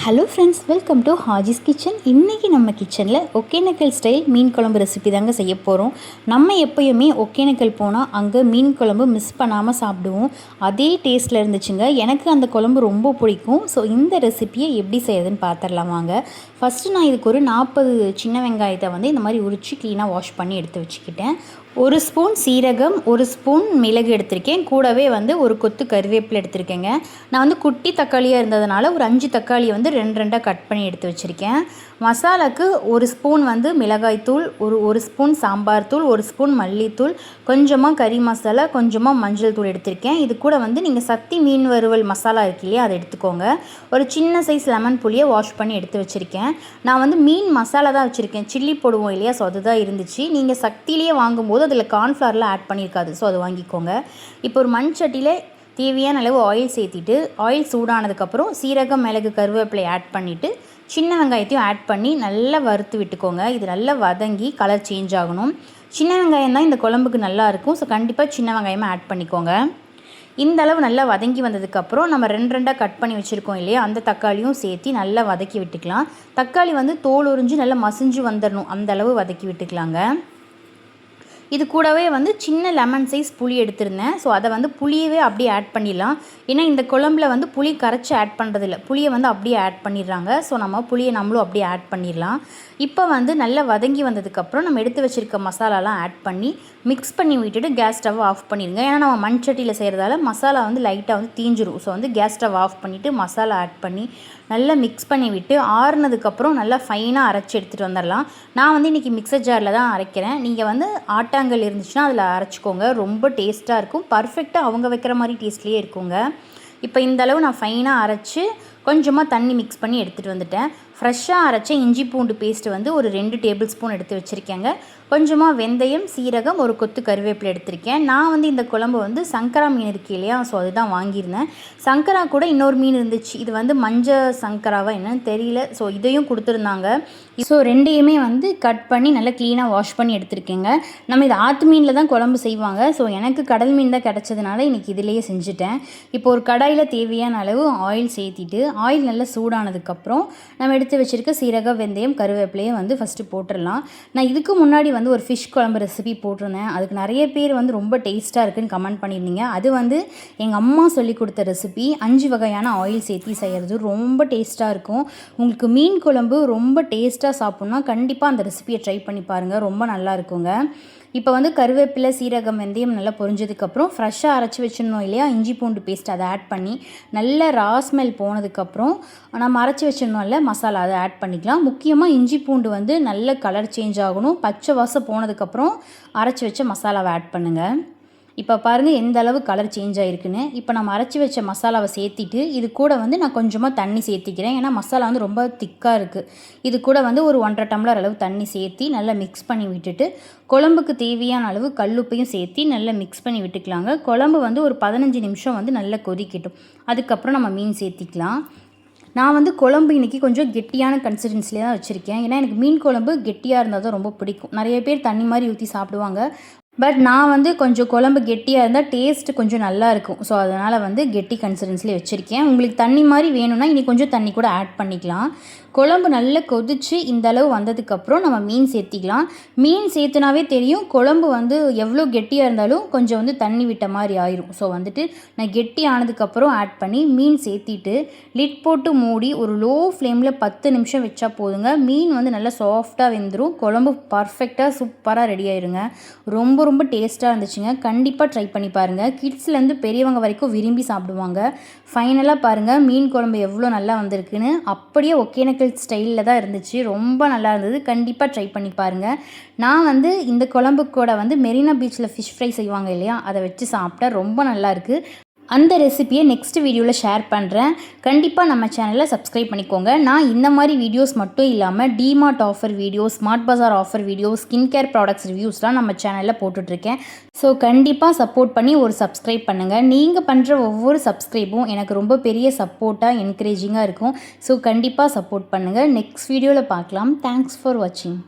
Hello friends, welcome to Haji's kitchen. இன்றைக்கி நம்ம கிச்சனில் ஒகேனக்கல் ஸ்டைல் மீன் குழம்பு ரெசிபி தாங்க செய்ய போகிறோம். நம்ம எப்போயுமே ஒகேனக்கல் போனால் அங்கே மீன் குழம்பு மிஸ் பண்ணாமல் சாப்பிடுவோம். அதே டேஸ்ட்டில் இருந்துச்சுங்க. எனக்கு அந்த குழம்பு ரொம்ப பிடிக்கும். ஸோ இந்த ரெசிப்பியை எப்படி செய்யுதுன்னு பார்த்துடலாம் வாங்க. ஃபஸ்ட்டு நான் இதுக்கு ஒரு 40 சின்ன வெங்காயத்தை இந்த மாதிரி உரித்து க்ளீனாக வாஷ் பண்ணி எடுத்து வச்சுக்கிட்டேன். 1 ஸ்பூன் சீரகம், 1 ஸ்பூன் மிளகு எடுத்திருக்கேன். கூடவே ஒரு கொத்து கருவேப்பிலை எடுத்திருக்கேங்க. நான் குட்டி தக்காளியாக இருந்ததுனால ஒரு 5 தக்காளியை 2 கட் பண்ணி எடுத்து வச்சுருக்கேன். மசாலாவுக்கு 1 ஸ்பூன் மிளகாய்த்தூள், ஒரு ஸ்பூன் சாம்பார் தூள், 1 ஸ்பூன் மல்லித்தூள், கொஞ்சமாக கறி மசாலா, கொஞ்சமாக மஞ்சள் தூள் எடுத்திருக்கேன். இது கூட நீங்கள் சக்தி மீன் வறுவல் மசாலா இருக்கு இல்லையா, அதை எடுத்துக்கோங்க. ஒரு சின்ன சைஸ் லெமன் புளியை வாஷ் பண்ணி எடுத்து வச்சுருக்கேன். நான் மீன் மசாலா தான் வச்சுருக்கேன். சில்லி போடுவோம் இல்லையா, ஸோ அதுதான் இருந்துச்சு. நீங்கள் சக்தியிலேயே வாங்கும்போது அதில் கார்ன்ஃப்ளவர்லாம் ஆட் பண்ணியிருக்காது, ஸோ அது வாங்கிக்கோங்க. இப்போ ஒரு மண் சட்டியில் தேவையான அளவு ஆயில் சேர்த்திட்டு, ஆயில் சூடானதுக்கப்புறம் சீரகம், மிளகு, கருவேப்பிலை ஆட் பண்ணிவிட்டு சின்ன வெங்காயத்தையும் ஆட் பண்ணி நல்லா வறுத்து விட்டுக்கோங்க. இது நல்லா வதங்கி கலர் சேஞ்ச் ஆகணும். சின்ன வெங்காயம் தான் இந்த குழம்புக்கு நல்லாயிருக்கும். ஸோ கண்டிப்பாக சின்ன வெங்காயமாக ஆட் பண்ணிக்கோங்க. இந்த அளவு நல்லா வதங்கி வந்ததுக்கப்புறம் நம்ம 2 கட் பண்ணி வச்சுருக்கோம் இல்லையா, அந்த தக்காளியும் சேர்த்து நல்லா வதக்கி விட்டுக்கலாம். தக்காளி தோல் உறிஞ்சு நல்லா மசிஞ்சு வந்துடணும், அந்த அளவு வதக்கி விட்டுக்கலாங்க. இது கூடவே சின்ன லெமன் சைஸ் புளி எடுத்திருந்தேன். ஸோ அதை புளியவே அப்படியே ஆட் பண்ணிடலாம். ஏன்னா இந்த குழம்புல புளி கரைச்சி ஆட் பண்ணுறதில்ல, புளியை அப்படியே ஆட் பண்ணிடுறாங்க. ஸோ நம்ம புளியை நம்மளும் அப்படியே ஆட் பண்ணிடலாம். இப்போ நல்லா வதங்கி வந்ததுக்கப்புறம் நம்ம எடுத்து வச்சுருக்க மசாலாலாம் ஆட் பண்ணி மிக்ஸ் பண்ணி விட்டுட்டு கேஸ் ஸ்டவ் ஆஃப் பண்ணிடுங்க. ஏன்னா நம்ம மண் சட்டியில் செய்கிறதால மசாலா லைட்டாக தீஞ்சிரும். ஸோ கேஸ் ஸ்டவ் ஆஃப் பண்ணிவிட்டு மசாலா ஆட் பண்ணி நல்லா மிக்ஸ் பண்ணி விட்டு ஆறுனதுக்கப்புறம் நல்லா ஃபைனாக அரைச்சி எடுத்துகிட்டு வந்துடலாம். நான் இன்றைக்கி மிக்சர் ஜாரில் தான் அரைக்கிறேன். நீங்கள் ஆட்டாங்கல் இருந்துச்சுன்னா அதில் அரைச்சிக்கோங்க. ரொம்ப டேஸ்ட்டாக இருக்கும். பர்ஃபெக்டாக அவங்க வைக்கிற மாதிரி டேஸ்ட்லேயே இருக்குங்க. இப்போ இந்த அளவு நான் ஃபைனாக அரைச்சி கொஞ்சமாக தண்ணி மிக்ஸ் பண்ணி எடுத்துகிட்டு வந்துட்டேன். ஃப்ரெஷ்ஷாக அரைச்ச இஞ்சி பூண்டு பேஸ்ட்டு ஒரு 2 டேபிள் ஸ்பூன் எடுத்து வச்சுருக்கேங்க. கொஞ்சமாக வெந்தயம், சீரகம், ஒரு கொத்து கருவேப்பிலை எடுத்திருக்கேன். நான் இந்த குழம்பு சங்கரா மீன் இருக்கு இல்லையா, ஸோ அதுதான் வாங்கியிருந்தேன். சங்கரா கூட இன்னொரு மீன் இருந்துச்சு. இது மஞ்சள் சங்கராவா என்னன்னு தெரியல. ஸோ இதையும் கொடுத்துருந்தாங்க. ஸோ 2யுமே கட் பண்ணி நல்லா க்ளீனாக வாஷ் பண்ணி எடுத்துருக்கேங்க. நம்ம இது ஆற்று மீனில் தான் குழம்பு செய்வாங்க. ஸோ எனக்கு கடல் மீன் தான் கிடச்சதுனால இன்றைக்கி இதிலேயே செஞ்சுட்டேன். இப்போ ஒரு கடாயில் தேவையான அளவு ஆயில் சேர்த்திட்டு ஆயில் நல்லா சூடானதுக்கப்புறம் நம்ம எடுத்து வச்சுருக்க சீரகம், வெந்தயம், கருவேப்பிலையை ஃபஸ்ட்டு போட்டுடலாம். நான் இதுக்கு முன்னாடி ஒரு ஃபிஷ் குழம்பு ரெசிபி போட்டிருந்தேன். அதுக்கு நிறைய பேர் ரொம்ப டேஸ்ட்டாக இருக்குன்னு கமெண்ட் பண்ணியிருந்தீங்க. அது எங்கள் அம்மா சொல்லி கொடுத்த ரெசிபி. 5 வகையான ஆயில் சேர்த்தி செய்கிறது ரொம்ப டேஸ்ட்டாக இருக்கும். உங்களுக்கு மீன் குழம்பு ரொம்ப டேஸ்ட்டாக சாப்பிட்ணுன்னா கண்டிப்பாக அந்த ரெசிபியை ட்ரை பண்ணி பாருங்கள். ரொம்ப நல்லா இருக்குங்க. இப்போ கருவேப்பிலை, சீரகம், வெந்தயம் நல்லா பொரிஞ்சதுக்கப்புறம் ஃப்ரெஷ்ஷாக அரைச்சி வச்சிடணும் இல்லையா, இஞ்சி பூண்டு பேஸ்ட் அதை ஆட் பண்ணி நல்ல ராஸ்மெல் போனதுக்கப்புறம் நம்ம அரைச்சி வச்சிடணும்ல மசாலா, அதை ஆட் பண்ணிக்கலாம். முக்கியமாக இஞ்சி பூண்டு நல்ல கலர் சேஞ்ச் ஆகணும். பச்சை வாசம் போனதுக்கப்புறம் அரைச்சி வச்ச மசாலாவை ஆட் பண்ணுங்கள். இப்போ பாருங்கள் எந்த அளவு கலர் சேஞ்ச் ஆகிருக்குன்னு. இப்போ நம்ம அரைச்சி வச்ச மசாலாவை சேர்த்திட்டு இது கூட நான் கொஞ்சமாக தண்ணி சேர்த்திக்கிறேன். ஏன்னா மசாலா ரொம்ப திக்காக இருக்குது. இது கூட ஒரு 1.5 டம்ளர் அளவு தண்ணி சேர்த்தி நல்லா மிக்ஸ் பண்ணி விட்டுட்டு குழம்புக்கு தேவையான அளவு கல்லுப்பையும் சேர்த்தி நல்லா மிக்ஸ் பண்ணி விட்டுக்கலாங்க. குழம்பு ஒரு 15 நிமிஷம் நல்லா கொதிக்கட்டும். அதுக்கப்புறம் நம்ம மீன் சேர்த்திக்கலாம். நான் குழம்பு இன்றைக்கி கொஞ்சம் கெட்டியான கன்சிஸ்டன்சிலே தான் வச்சுருக்கேன். ஏன்னா எனக்கு மீன் குழம்பு கெட்டியாக இருந்தால் தான் ரொம்ப பிடிக்கும். நிறைய பேர் தண்ணி மாதிரி ஊற்றி சாப்பிடுவாங்க. பட் நான் கொஞ்சம் குழம்பு கெட்டியாக இருந்தால் டேஸ்ட்டு கொஞ்சம் நல்லா இருக்கும். ஸோ அதனால் கெட்டி கன்சிஸ்டன்சிலே வச்சுருக்கேன். உங்களுக்கு தண்ணி மாதிரி வேணும்னா இனி கொஞ்சம் தண்ணி கூட ஆட் பண்ணிக்கலாம். குழம்பு நல்லா கொதித்து இந்த அளவு வந்ததுக்கப்புறம் நம்ம மீன் சேர்த்திக்கலாம். மீன் சேர்த்துனாவே தெரியும் குழம்பு எவ்வளோ கெட்டியாக இருந்தாலும் கொஞ்சம் தண்ணி விட்ட மாதிரி ஆயிரும். ஸோ நான் கெட்டி ஆனதுக்கப்புறம் ஆட் பண்ணி மீன் சேர்த்திட்டு லிட் போட்டு மூடி ஒரு லோ ஃப்ளேமில் 10 நிமிஷம் வச்சா போதுங்க. மீன் நல்லா சாஃப்டாக வெந்துடும். குழம்பு பர்ஃபெக்டாக சூப்பராக ரெடி ஆயிருங்க. ரொம்ப ரொம்ப டேஸ்ட்டாக இருந்துச்சுங்க. கண்டிப்பாக ட்ரை பண்ணி பாருங்கள். கிட்ஸ்லேருந்து பெரியவங்க வரைக்கும் விரும்பி சாப்பிடுவாங்க. ஃபைனலாக பாருங்கள் மீன் குழம்பு எவ்வளோ நல்லா வந்திருக்குன்னு. அப்படியே ஒகேனக்கல் ஸ்டைலில் தான் இருந்துச்சு. ரொம்ப நல்லா இருந்தது. கண்டிப்பாக ட்ரை பண்ணி பாருங்கள். நான் இந்த குழம்பு கூட மெரினா பீச்சில் ஃபிஷ் ஃப்ரை செய்வாங்க இல்லையா, அதை வச்சு சாப்பிட்டா ரொம்ப நல்லாயிருக்கு. அந்த ரெசிபியை நெக்ஸ்ட் வீடியோவில் ஷேர் பண்ணுறேன். கண்டிப்பாக நம்ம சேனலில் சப்ஸ்கிரைப் பண்ணிக்கோங்க. நான் இந்த மாதிரி வீடியோஸ் மட்டும் இல்லாமல் DMart offer videos, Smart Bazaar offer videos, skin care products ரிவ்யூஸ்லாம் நம்ம சேனலில் போட்டுட்ருக்கேன். ஸோ கண்டிப்பாக சப்போர்ட் பண்ணி ஒரு சப்ஸ்கிரைப் பண்ணுங்கள். நீங்கள் பண்ணுற ஒவ்வொரு சப்ஸ்கிரைபும் எனக்கு ரொம்ப பெரிய சப்போர்ட்டாக, என்கரேஜிங்காக இருக்கும். ஸோ கண்டிப்பாக சப்போர்ட் பண்ணுங்கள். நெக்ஸ்ட் வீடியோவில் பார்க்கலாம். தேங்க்ஸ் ஃபார் வாட்சிங்.